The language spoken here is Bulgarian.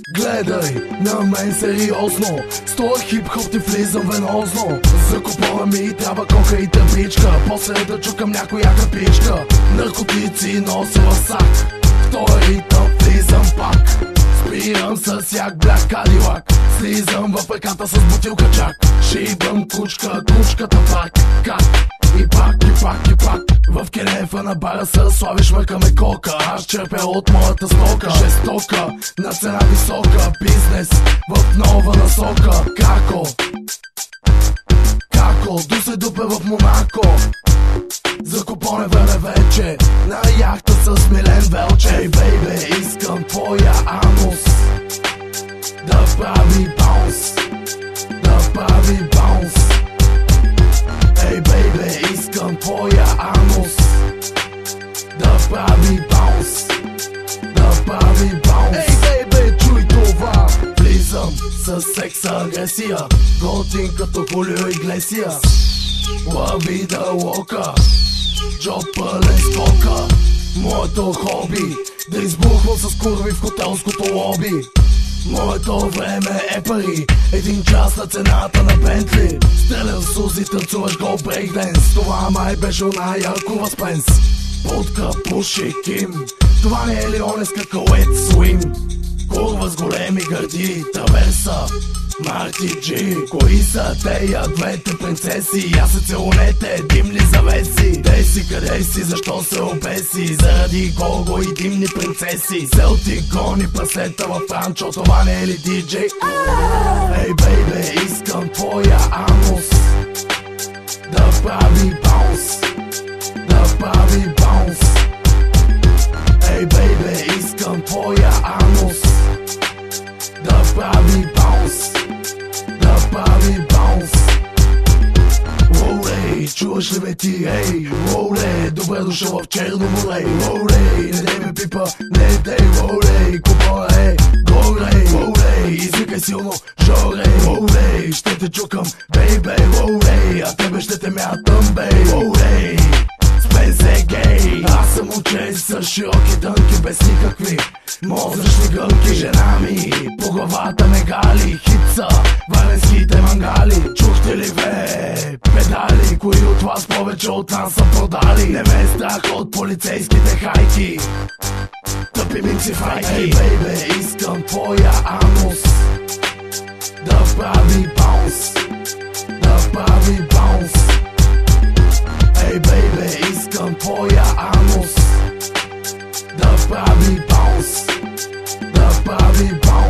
Гледай на мен сериозно, с този хип-хоп ти влизам венозно. За купона ми трябва кока и тъпичка, после да чукам някоя капичка. Наркотици нося в сак, в този ритъм влизам пак. Спирам с як бляк кадилак, слизам в ръката с бутилка чак. Шибам кучка, кучката пак, как? И пак, и пак, и пак. В кенефа на бара се славиш, мъркаме кока. Аз черпя от моята стока, жестока, на цена висока. Бизнес в нова насока. Како? Како? Ду се дупе в Монако. За купоне време вече, на яхта с Милен Велче. Ей, бейбе, искам твоя анус да прави баунс, да прави баунс. Ей, бейбе, искам твоя анус да прави баунс, да прави баунс. Ей, бейбе, чуй това. Влизам с секса агресия, готин като Хулио Иглесия. Лави да лока, джоб пълен с кока. Моето хоби да избухвам с курви в хотелското лоби. Моето време е пари, 1 час на цената на Бентли. Стрелян сузи, танцуваш гол брейкденс, това май беше оная курва спенс. Будка, пуши, ким, това не е ли онеска калет свим? Курва с големи гърди, траверса, Марти Джи. Кои са тея двете принцеси? Аз се целунете, димни завеси. Дей си, къде си, защо се обеси? Заради Гого и димни принцеси. Селти гони прасета в ранчо, това не е ли диджей? Ей, бейбе, искам твоя анус да прави баунс, да прави баунс. Ей, бейбе, искам твоя анус да прави баунс, да прави баунс. Лоулей, чуваш ли ме ти, ей? Лоулей, добре дошъл в Черно море. Лоулей, не дей ме пипа, не дей. Лоулей, купона е горе. Лоулей, извикай силно, жорей. Лоулей, ще те чукам, бейбе. Лоулей, а тебе ще те мятам, бей. Лоулей, спенсе гей. Аз съм учен с широки дънки, без никакви мозъчни гънки. Жена ми по главата ме гали, хитса, валенските мангали. Чухте ли бе, педали? Кои от вас повече от нас са продали? Не ме е страх от полицейските хайки, тъпи микси файки. Ей, бейбе, искам твоя анус да прави баунс, да прави баунс. Ей, бейбе, искам твоя анус да прави баунс, да прави баунс.